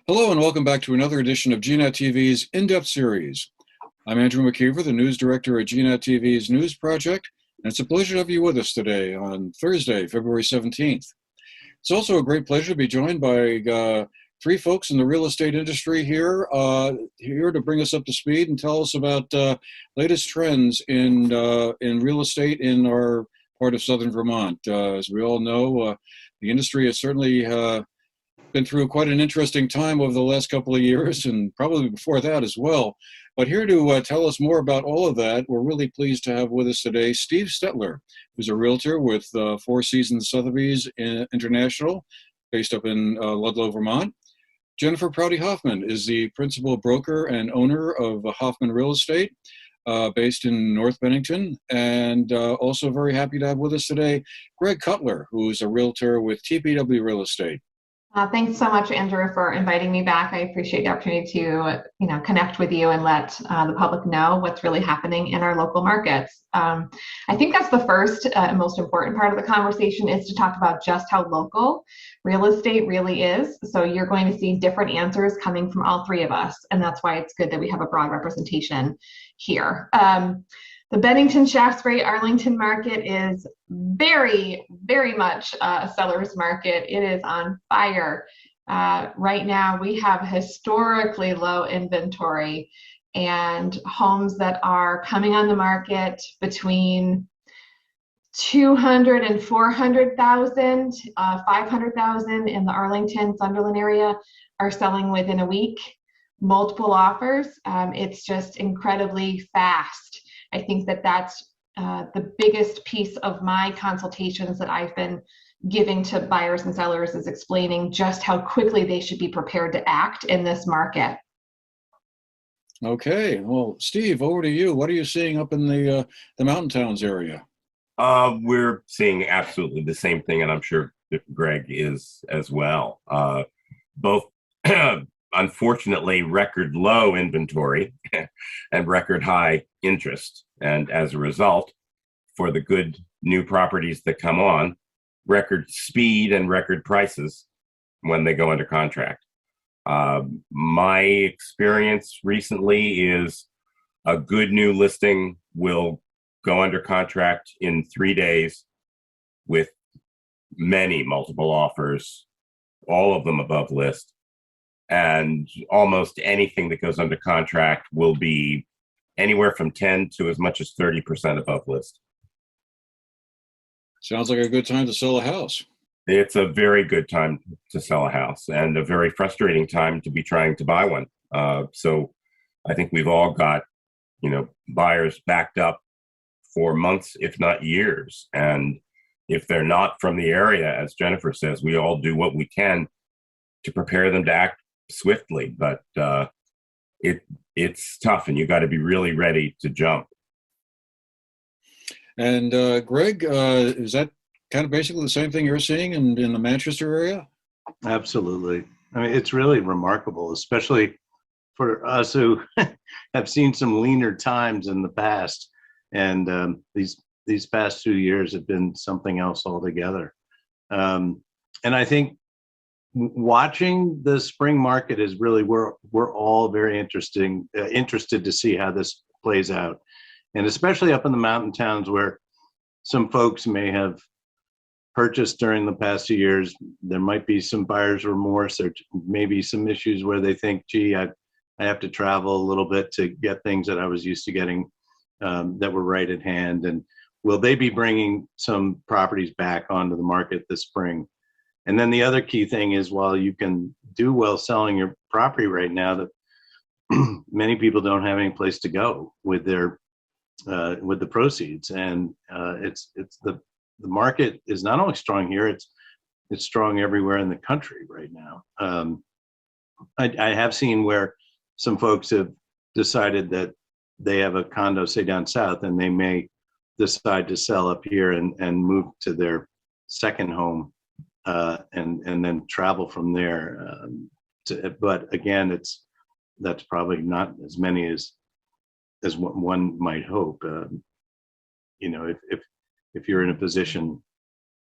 Hello and welcome back to another edition of GNAT-TV's In-Depth Series. I'm Andrew McKeever, the news director at GNAT-TV's News Project, and it's a pleasure to have you with us today on Thursday, February 17th. It's also a great pleasure to be joined by three folks in the real estate industry here to bring us up to speed and tell us about latest trends in real estate in our part of southern Vermont. As we all know, the industry has certainly been through quite an interesting time over the last couple of years, and probably before that as well. But here to tell us more about all of that, we're really pleased to have with us today Steve Stettler, who's a realtor with Four Seasons Sotheby's International, based up in Ludlow, Vermont. Jenifer Prouty Hoffman is the principal broker and owner of Hoffman Real Estate, based in North Bennington. And also very happy to have with us today Greg Cutler, who's a realtor with TPW Real Estate. Thanks so much, Andrew, for inviting me back. I appreciate the opportunity to, connect with you and let the public know what's really happening in our local markets. I think that's the first and most important part of the conversation, is to talk about just how local real estate really is. So you're going to see different answers coming from all three of us, and that's why it's good that we have a broad representation here. The Bennington, Shaftesbury, Arlington market is very, very much a seller's market. It is on fire. Right now, we have historically low inventory and homes that are coming on the market between 200 and 400,000, 500,000 in the Arlington, Sunderland area are selling within a week. Multiple offers. It's just incredibly fast. I think that that's the biggest piece of my consultations that I've been giving to buyers and sellers, is explaining just how quickly they should be prepared to act in this market. Okay, well, Steve, over to you. What are you seeing up in the Mountain Towns area? We're seeing absolutely the same thing, and I'm sure Greg is as well. Both unfortunately, record low inventory and record high interest. And as a result, for the good new properties that come on, record speed and record prices when they go under contract. My experience recently is a good new listing will go under contract in 3 days with multiple offers, all of them above list. And almost anything that goes under contract will be anywhere from 10 to as much as 30% above list. Sounds like a good time to sell a house. It's a very good time to sell a house, and a very frustrating time to be trying to buy one. So I think we've all got, buyers backed up for months, if not years. And if they're not from the area, as Jenifer says, we all do what we can to prepare them to act swiftly, but it's tough, and you got to be really ready to jump. And Greg, is that kind of basically the same thing you're seeing in the Manchester area? Absolutely. I mean, it's really remarkable, especially for us who have seen some leaner times in the past, and these past 2 years have been something else altogether. And I think watching the spring market is really, we're all very interested to see how this plays out, and especially up in the mountain towns where some folks may have purchased during the past 2 years. There might be some buyer's remorse, or maybe some issues where they think, gee, I have to travel a little bit to get things that I was used to getting that were right at hand. And will they be bringing some properties back onto the market this spring? And then the other key thing is, while you can do well selling your property right now, that many people don't have any place to go with their with the proceeds. And it's the market is not only strong here, it's strong everywhere in the country right now. I have seen where some folks have decided that they have a condo, say down south, and they may decide to sell up here and move to their second home. And then travel from there. But again, that's probably not as many as what one might hope. If you're in a position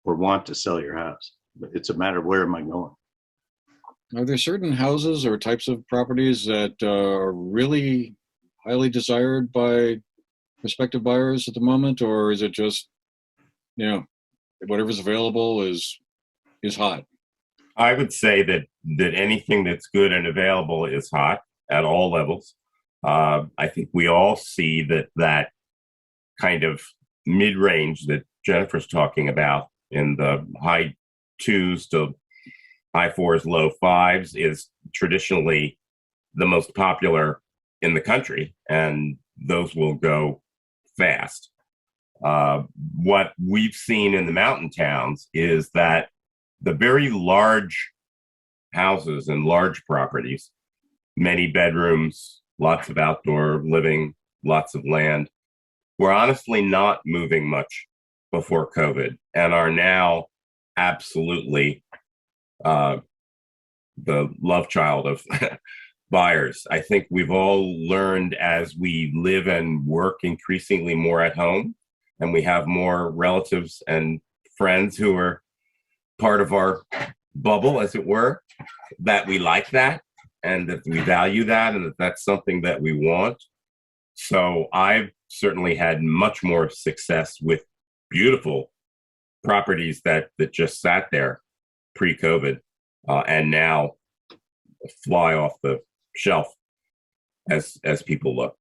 or want to sell your house, but it's a matter of where am I going? Are there certain houses or types of properties that are really highly desired by prospective buyers at the moment, or is it just, you know, whatever's available is hot? I would say that anything that's good and available is hot at all levels. I think we all see that kind of mid-range that Jenifer's talking about in the high twos to high fours, low fives is traditionally the most popular in the country, and those will go fast. What we've seen in the mountain towns is that the very large houses and large properties, many bedrooms, lots of outdoor living, lots of land, were honestly not moving much before COVID and are now absolutely the love child of buyers. I think we've all learned as we live and work increasingly more at home, and we have more relatives and friends who are part of our bubble, as it were, that we like that and that we value that and that that's something that we want. So I've certainly had much more success with beautiful properties that just sat there pre-COVID and now fly off the shelf as people look.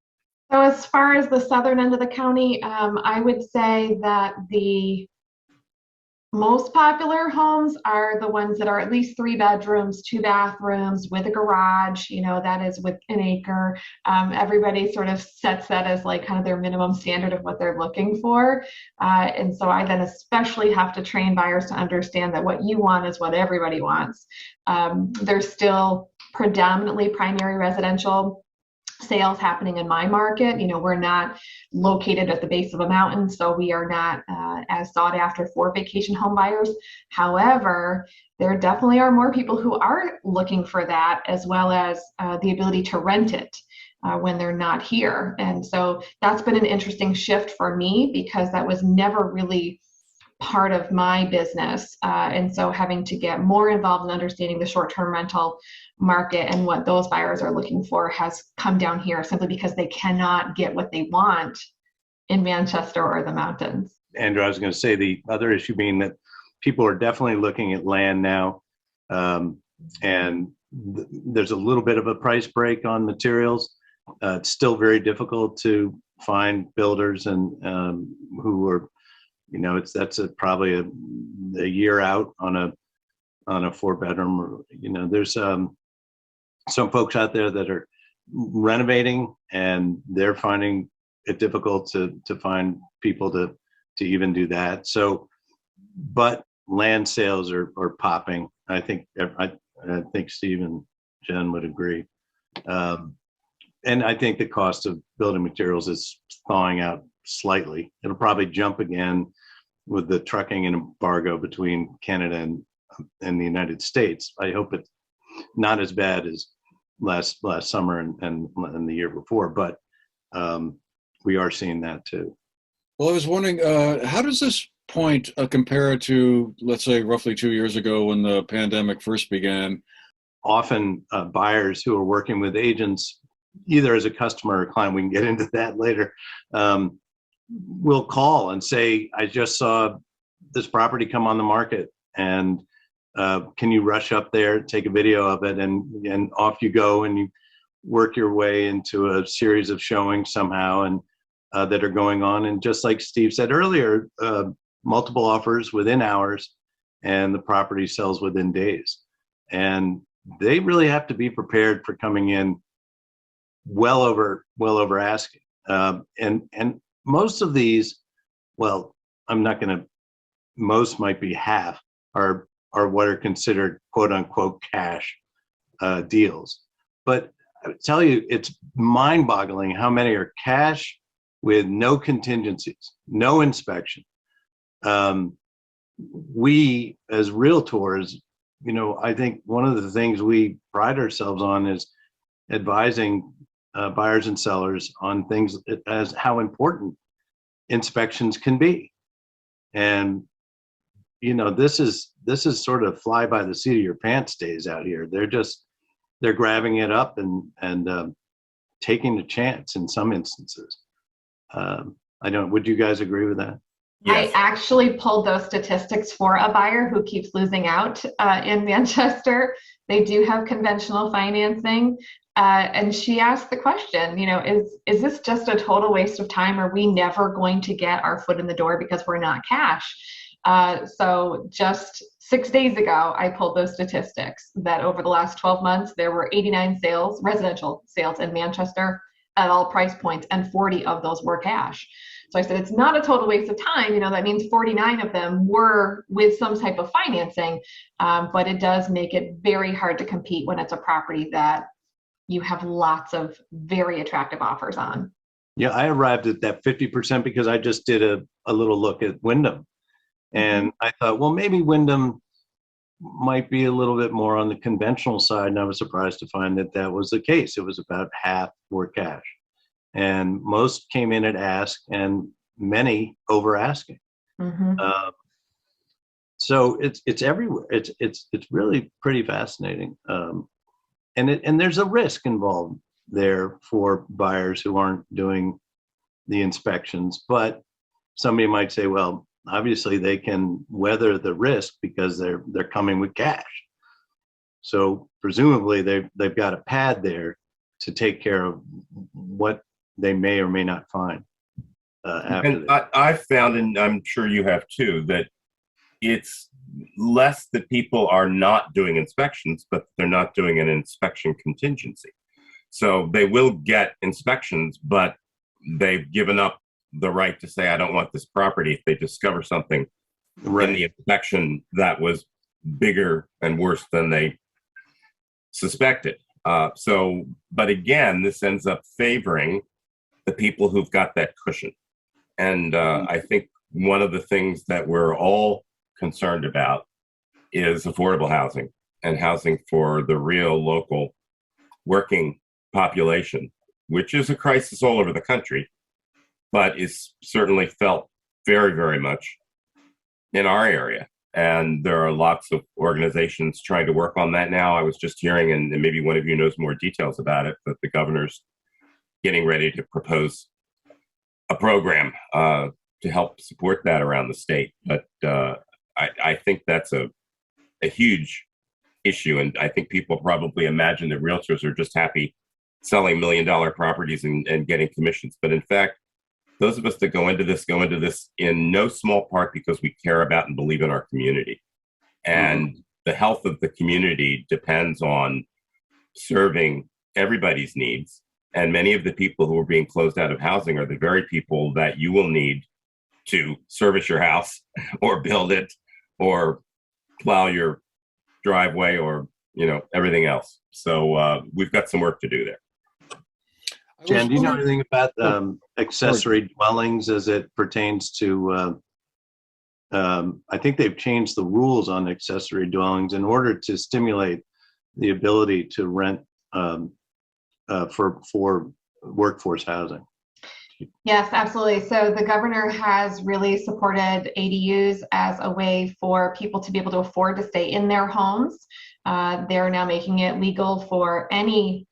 So as far as the southern end of the county, I would say that the most popular homes are the ones that are at least 3 bedrooms, 2 bathrooms with a garage, that is with an acre. Everybody sort of sets that as like kind of their minimum standard of what they're looking for. And so I then especially have to train buyers to understand that what you want is what everybody wants. There's still predominantly primary residential sales happening in my market. We're not located at the base of a mountain, so we are not as sought after for vacation home buyers. However, there definitely are more people who are looking for that, as well as the ability to rent it when they're not here. And so that's been an interesting shift for me, because that was never really part of my business. And so having to get more involved in understanding the short-term rental market and what those buyers are looking for has come down here, simply because they cannot get what they want in Manchester or the mountains. Andrew, I was going to say the other issue being that people are definitely looking at land now, and there's a little bit of a price break on materials. It's still very difficult to find builders and who are, that's probably a year out on a 4-bedroom. There's some folks out there that are renovating, and they're finding it difficult to find people to even do that. So, but land sales are popping. I think Steve and Jen would agree. And I think the cost of building materials is thawing out slightly. It'll probably jump again with the trucking and embargo between Canada and the United States. I hope it's not as bad as last summer and the year before, but we are seeing that too. Well, I was wondering, how does this point compare to, let's say, roughly 2 years ago when the pandemic first began? Often buyers who are working with agents, either as a customer or client, we can get into that later, will call and say, I just saw this property come on the market, and can you rush up there, take a video of it, and off you go, and you work your way into a series of showings somehow, and that are going on. And just like Steve said earlier, multiple offers within hours, and the property sells within days. And they really have to be prepared for coming in well over asking. And most of these, well, most might be half are what are considered quote unquote cash deals. But I would tell you, it's mind boggling how many are cash with no contingencies, no inspection. We as realtors, I think one of the things we pride ourselves on is advising buyers and sellers on things as how important inspections can be. And, this is sort of fly by the seat of your pants days out here. They're grabbing it up and taking a chance in some instances. Would you guys agree with that? I Yes. actually pulled those statistics for a buyer who keeps losing out in Manchester. They do have conventional financing. And she asked the question, is this just a total waste of time? Are we never going to get our foot in the door because we're not cash? So just 6 days ago, I pulled those statistics that over the last 12 months, there were 89 residential sales in Manchester at all price points, and 40 of those were cash. So I said, it's not a total waste of time. That means 49 of them were with some type of financing, but it does make it very hard to compete when it's a property that you have lots of very attractive offers on. Yeah, I arrived at that 50% because I just did a little look at Wyndham. And I thought, well, maybe Wyndham might be a little bit more on the conventional side. And I was surprised to find that that was the case. It was about half were cash. And most came in at ask and many over asking. So it's everywhere. It's really pretty fascinating. And there's a risk involved there for buyers who aren't doing the inspections. But somebody might say, well, obviously they can weather the risk because they're coming with cash. So presumably they've got a pad there to take care of what they may or may not find after And that. I've found, and I'm sure you have too, that it's less that people are not doing inspections, but they're not doing an inspection contingency. So they will get inspections, but they've given up the right to say, I don't want this property if they discover something in the inspection that was bigger and worse than they suspected. But again, this ends up favoring the people who've got that cushion. And I think one of the things that we're all concerned about is affordable housing and housing for the real local working population, which is a crisis all over the country, but is certainly felt very, very much in our area. And there are lots of organizations trying to work on that now. I was just hearing, and maybe one of you knows more details about it, that the governor's getting ready to propose a program to help support that around the state. But I think that's a huge issue. And I think people probably imagine that realtors are just happy selling $1 million properties and getting commissions. But in fact, those of us that go into this in no small part because we care about and believe in our community. And the health of the community depends on serving everybody's needs. And many of the people who are being closed out of housing are the very people that you will need to service your house or build it or plow your driveway or, everything else. So we've got some work to do there. Jen, do you know anything about accessory dwellings as it pertains to, I think they've changed the rules on accessory dwellings in order to stimulate the ability to rent for workforce housing. Yes, absolutely. So the governor has really supported ADUs as a way for people to be able to afford to stay in their homes. They're now making it legal for any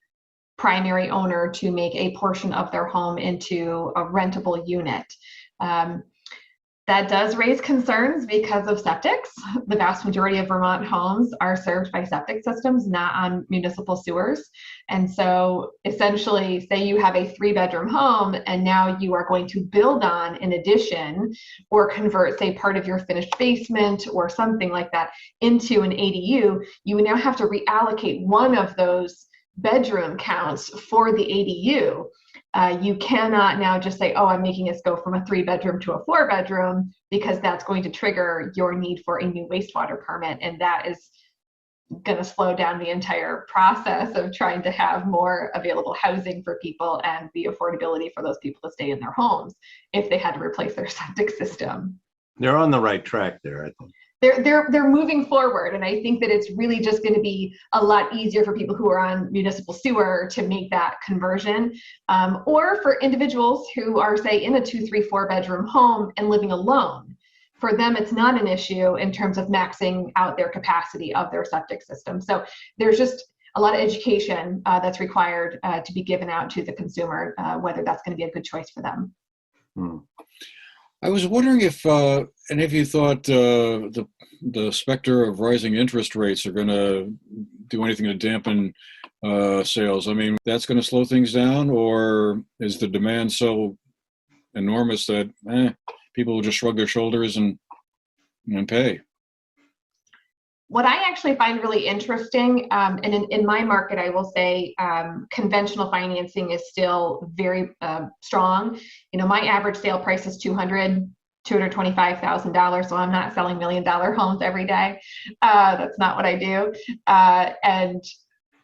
primary owner to make a portion of their home into a rentable unit. That does raise concerns because of septics. The vast majority of Vermont homes are served by septic systems, not on municipal sewers. And so essentially, say you have a 3-bedroom home and now you are going to build on an addition or convert, say, part of your finished basement or something like that into an ADU, you would now have to reallocate one of those bedroom counts for the ADU. You cannot now just say, oh, I'm making us go from a 3-bedroom to a 4-bedroom, because that's going to trigger your need for a new wastewater permit. And that is going to slow down the entire process of trying to have more available housing for people and the affordability for those people to stay in their homes if they had to replace their septic system. They're on the right track there, I think. They're moving forward, and I think that it's really just going to be a lot easier for people who are on municipal sewer to make that conversion, or for individuals who are, say, in a 2, 3, 4-bedroom home and living alone. for them, it's not an issue in terms of maxing out their capacity of their septic system. So there's just a lot of education that's required to be given out to the consumer, whether that's going to be a good choice for them. I was wondering if any of you thought the specter of rising interest rates are going to do anything to dampen sales. I mean, that's going to slow things down, or is the demand so enormous that people will just shrug their shoulders and pay? What I actually find really interesting, and in my market, I will say conventional financing is still very strong. You know, my average sale price is $225,000, so I'm not selling $1 million homes every day. That's not what I do. And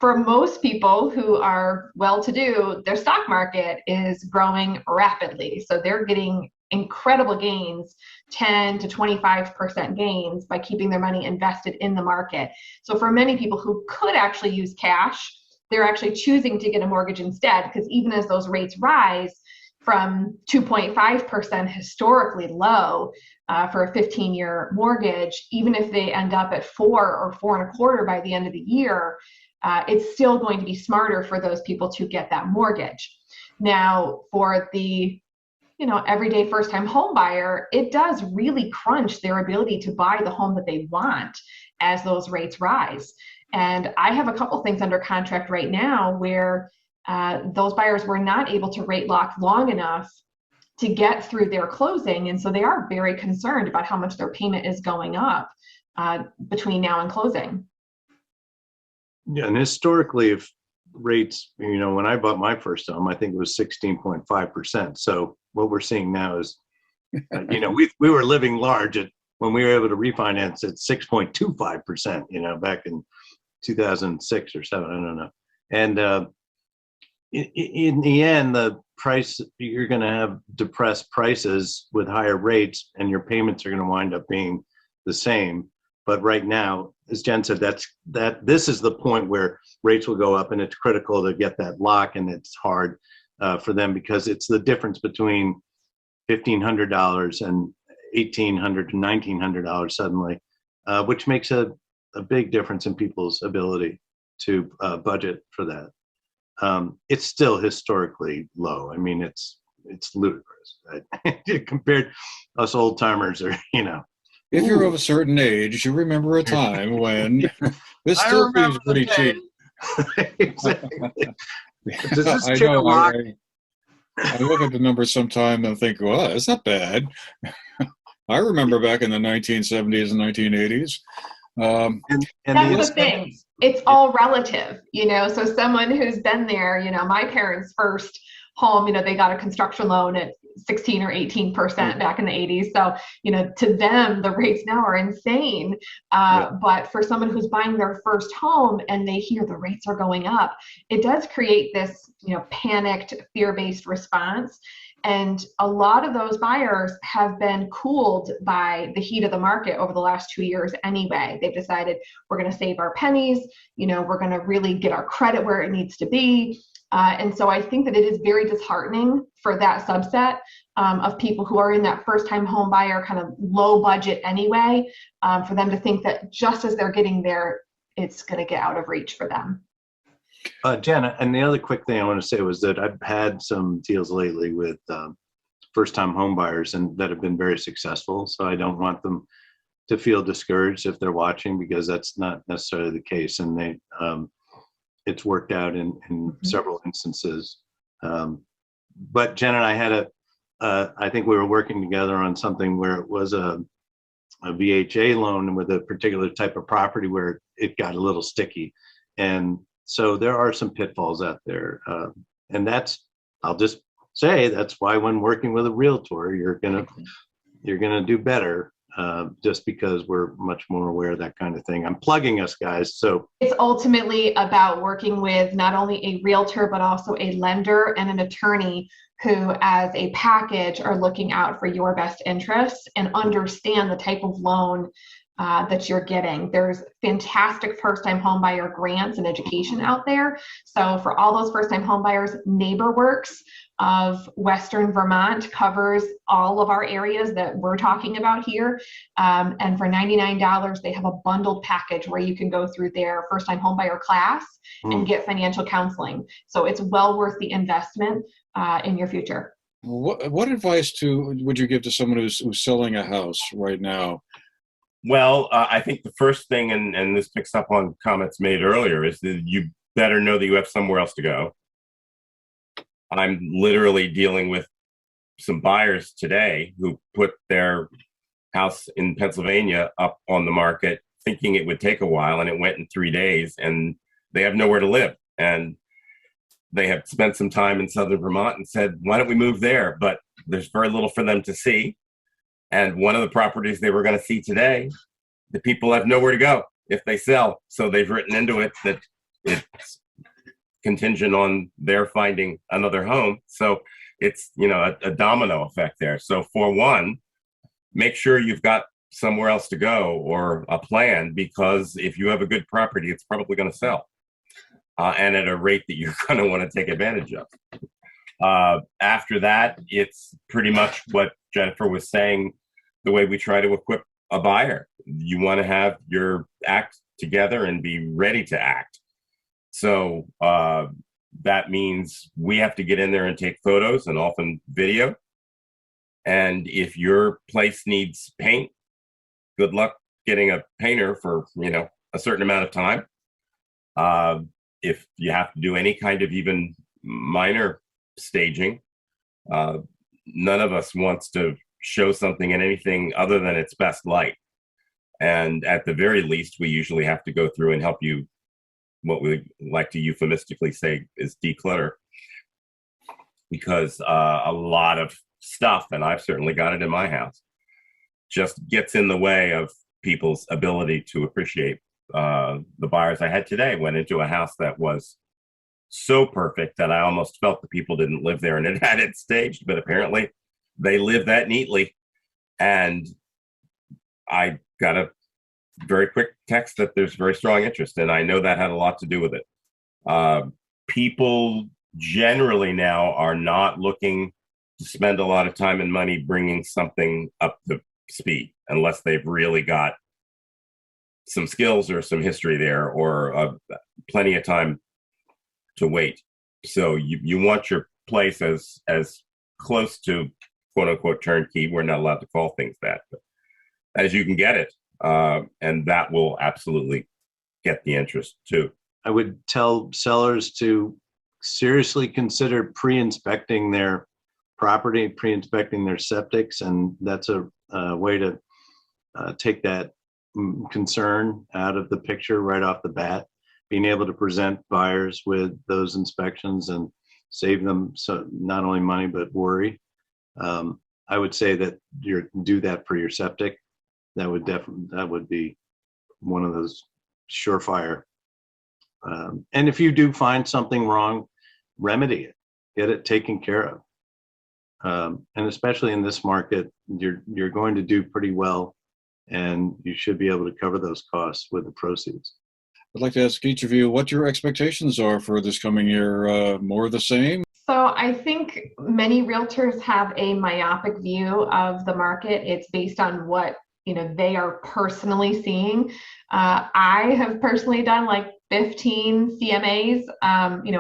for most people who are well-to-do, their stock market is growing rapidly. So they're getting incredible gains, 10 to 25% gains by keeping their money invested in the market. So for many people who could actually use cash, they're actually choosing to get a mortgage instead, because even as those rates rise from 2.5% historically low for a 15-year mortgage, even if they end up at 4 or 4.25% by the end of the year, it's still going to be smarter for those people to get that mortgage. Now, for the everyday first-time home buyer, it does really crunch their ability to buy the home that they want as those rates rise. And I have a couple things under contract right now where those buyers were not able to rate lock long enough to get through their closing. And so they are very concerned about how much their payment is going up between now and closing. Yeah, and historically, if rates, when I bought my first home, I think it was 16.5%. So what we're seeing now is, we were living large when we were able to refinance at 6.25%, back in 2006 or 7, I don't know. And in the end, the price, you're going to have depressed prices with higher rates, and your payments are going to wind up being the same. But right now, as Jen said, this is the point where rates will go up, and it's critical to get that lock, and it's hard for them because it's the difference between $1,500 and $1,800 to $1,900 suddenly, which makes a big difference in people's ability to budget for that. It's still historically low. I mean, it's ludicrous, right? Compared us old timers are, If you're of a certain age, you remember a time when this still seems pretty cheap. Exactly. Does this I know. I look at the numbers sometime and think, well, that's not bad. I remember back in the 1970s and 1980s. That's the thing. It's all relative, so someone who's been there, my parents' first home, they got a construction loan at 16 or 18% back in the 80s. So, to them, the rates now are insane. But for someone who's buying their first home and they hear the rates are going up, it does create this, panicked, fear-based response. And a lot of those buyers have been cooled by the heat of the market over the last 2 years anyway. They've decided we're going to save our pennies, we're going to really get our credit where it needs to be. And so I think that it is very disheartening for that subset of people who are in that first-time home buyer kind of low budget anyway, for them to think that just as they're getting there, it's going to get out of reach for them. Jen, and the other quick thing I want to say was that I've had some deals lately with first-time home buyers and that have been very successful. So I don't want them to feel discouraged if they're watching, because that's not necessarily the case. And it's worked out in several instances. But Jen and I had I think we were working together on something where it was a VHA loan with a particular type of property where it got a little sticky. And so there are some pitfalls out there. And I'll just say, that's why when working with a realtor, you're gonna do better, just because we're much more aware of that kind of thing. I'm plugging us, guys. So it's ultimately about working with not only a realtor, but also a lender and an attorney who, as a package, are looking out for your best interests and understand the type of loan that you're getting. There's fantastic first-time homebuyer grants and education out there. So for all those first-time homebuyers, NeighborWorks of Western Vermont covers all of our areas that we're talking about here. And for $99, they have a bundled package where you can go through their first-time homebuyer class and get financial counseling. So it's well worth the investment in your future. What advice would you give to someone who's selling a house right now? Well, I think the first thing, and this picks up on comments made earlier, is that you better know that you have somewhere else to go. I'm literally dealing with some buyers today who put their house in Pennsylvania up on the market thinking it would take a while, and it went in 3 days, and they have nowhere to live. And they have spent some time in Southern Vermont and said, why don't we move there? But there's very little for them to see. And one of the properties they were going to see today, the people have nowhere to go if they sell. So they've written into it that it's contingent on their finding another home. So it's, a domino effect there. So for one, make sure you've got somewhere else to go or a plan, because if you have a good property, it's probably going to sell. And at a rate that you're going to want to take advantage of. After that, it's pretty much what Jenifer was saying, the way we try to equip a buyer. You want to have your act together and be ready to act. So that means we have to get in there and take photos and often video. And if your place needs paint, good luck getting a painter for, a certain amount of time. If you have to do any kind of even minor staging, none of us wants to show something in anything other than its best light. And at the very least, we usually have to go through and help you, what we like to euphemistically say is declutter, because a lot of stuff, and I've certainly got it in my house, just gets in the way of people's ability to appreciate. The buyers I had today went into a house that was so perfect that I almost felt the people didn't live there and it had it staged, but apparently they live that neatly. And I got a very quick text that there's very strong interest, and I know that had a lot to do with it. People generally now are not looking to spend a lot of time and money bringing something up to speed unless they've really got some skills or some history there, or plenty of time to wait. So you want your place as close to quote unquote turnkey. We're not allowed to call things that, but as you can get it. And that will absolutely get the interest too. I would tell sellers to seriously consider pre-inspecting their property, pre-inspecting their septics, and that's a way to take that concern out of the picture right off the bat. Being able to present buyers with those inspections and save them so not only money but worry. I would say that you do that for your septic. That would be one of those surefire. And if you do find something wrong, remedy it, get it taken care of. And especially in this market, you're going to do pretty well, and you should be able to cover those costs with the proceeds. I'd like to ask each of you what your expectations are for this coming year. More of the same? So I think many realtors have a myopic view of the market. It's based on what they are personally seeing. I have personally done like 15 CMAs,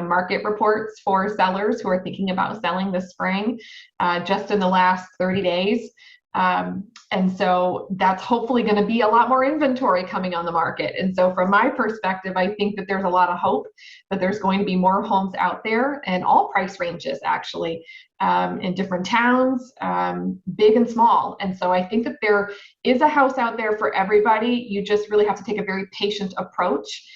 market reports for sellers who are thinking about selling this spring, just in the last 30 days. And so that's hopefully going to be a lot more inventory coming on the market. And so from my perspective, I think that there's a lot of hope that there's going to be more homes out there, and all price ranges actually, in different towns, big and small. And so I think that there is a house out there for everybody. You just really have to take a very patient approach.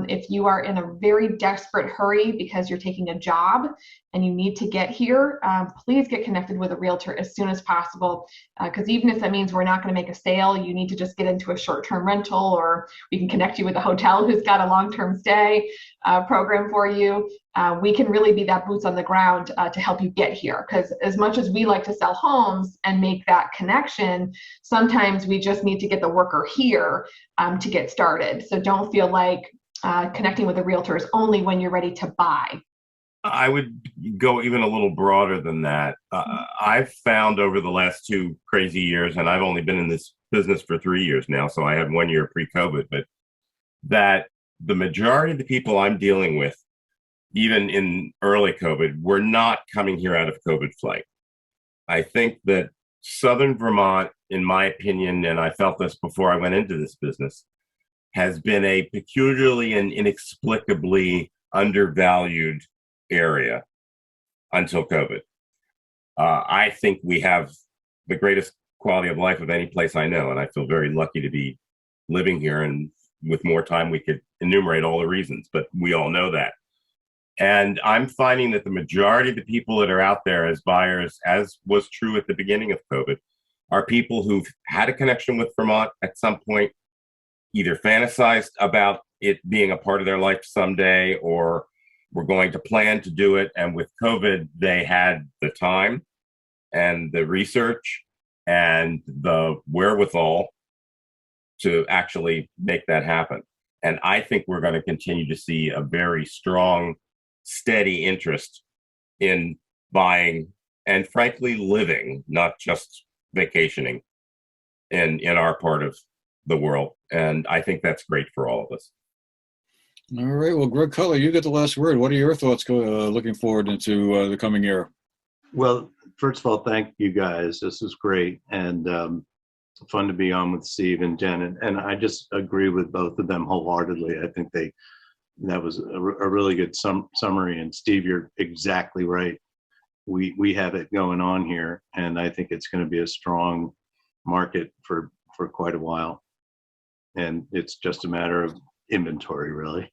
If you are in a very desperate hurry because you're taking a job and you need to get here, please get connected with a realtor as soon as possible. Because even if that means we're not going to make a sale, you need to just get into a short-term rental, or we can connect you with a hotel who's got a long-term stay program for you. we can really be that boots on the ground to help you get here. Because as much as we like to sell homes and make that connection, sometimes we just need to get the worker here to get started. So don't feel like connecting with a realtor is only when you're ready to buy. I would go even a little broader than that. I've found over the last 2 crazy years, and I've only been in this business for 3 years now, so I had 1 year pre-COVID, but that the majority of the people I'm dealing with, even in early COVID, were not coming here out of COVID flight. I think that Southern Vermont, in my opinion, and I felt this before I went into this business, has been a peculiarly and inexplicably undervalued area until COVID. I think we have the greatest quality of life of any place I know, and I feel very lucky to be living here. And with more time, we could enumerate all the reasons, but we all know that. And I'm finding that the majority of the people that are out there as buyers, as was true at the beginning of COVID, are people who've had a connection with Vermont at some point, either fantasized about it being a part of their life someday, or were going to plan to do it. And with COVID, they had the time and the research and the wherewithal to actually make that happen. And I think we're going to continue to see a very strong, steady interest in buying and frankly living, not just vacationing in our part of the world. And I think that's great for all of us. All right. Well, Greg Cutler, you get the last word. What are your thoughts looking forward into the coming year? Well, first of all, thank you guys. This is great, and fun to be on with Steve and Jen. And I just agree with both of them wholeheartedly. I think that was a really good summary. And Steve, you're exactly right. We have it going on here, and I think it's going to be a strong market for quite a while. And it's just a matter of inventory, really.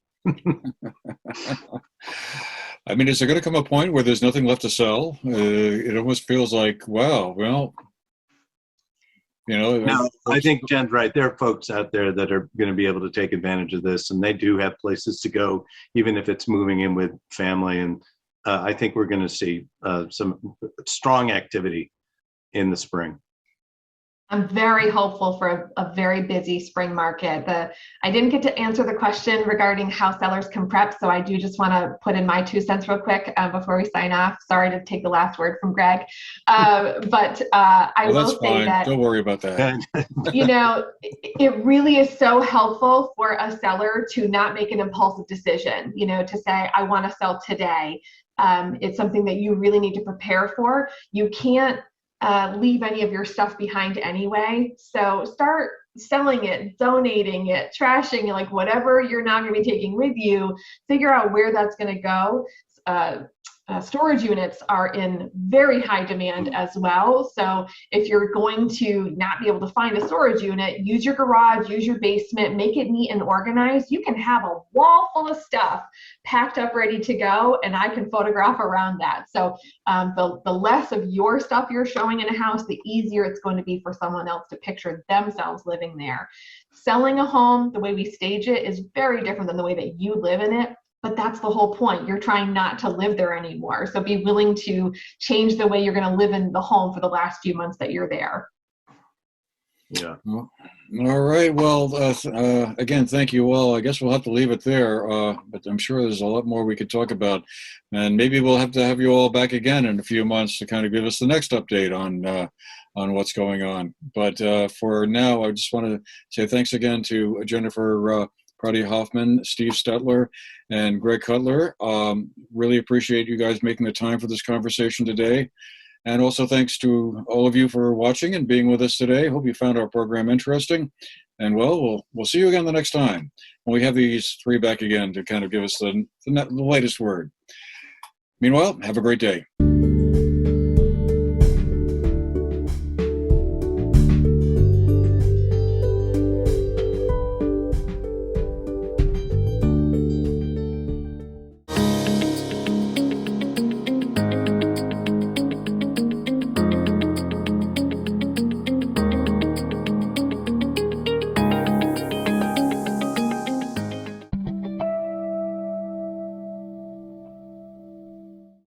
I mean, is there going to come a point where there's nothing left to sell? It almost feels like, wow, well, No, I think Jen's right. There are folks out there that are going to be able to take advantage of this, and they do have places to go, even if it's moving in with family. And I think we're going to see some strong activity in the spring. I'm very hopeful for a very busy spring market. I didn't get to answer the question regarding how sellers can prep, so I do just want to put in my 2 cents real quick before we sign off. Sorry to take the last word from Greg, but I will say that, don't worry about that. It really is so helpful for a seller to not make an impulsive decision, to say, I want to sell today. It's something that you really need to prepare for. You can't leave any of your stuff behind anyway. So start selling it, donating it, trashing it, like whatever you're not going to be taking with you, figure out where that's going to go. Storage units are in very high demand as well. So if you're going to not be able to find a storage unit, use your garage, use your basement, make it neat and organized. You can have a wall full of stuff packed up, ready to go, and I can photograph around that. So the less of your stuff you're showing in a house, the easier it's going to be for someone else to picture themselves living there. Selling a home, the way we stage it, is very different than the way that you live in it. But that's the whole point. You're trying not to live there anymore. So be willing to change the way you're going to live in the home for the last few months that you're there. Yeah. All right. Well, again, thank you all. I guess we'll have to leave it there, but I'm sure there's a lot more we could talk about. And maybe we'll have to have you all back again in a few months to kind of give us the next update on what's going on. But for now, I just want to say thanks again to Jenifer Prouty Hoffman, Steve Stettler, and Greg Cutler. Really appreciate you guys making the time for this conversation today. And also thanks to all of you for watching and being with us today. Hope you found our program interesting. And well, we'll see you again the next time when we have these 3 back again to kind of give us the latest word. Meanwhile, have a great day.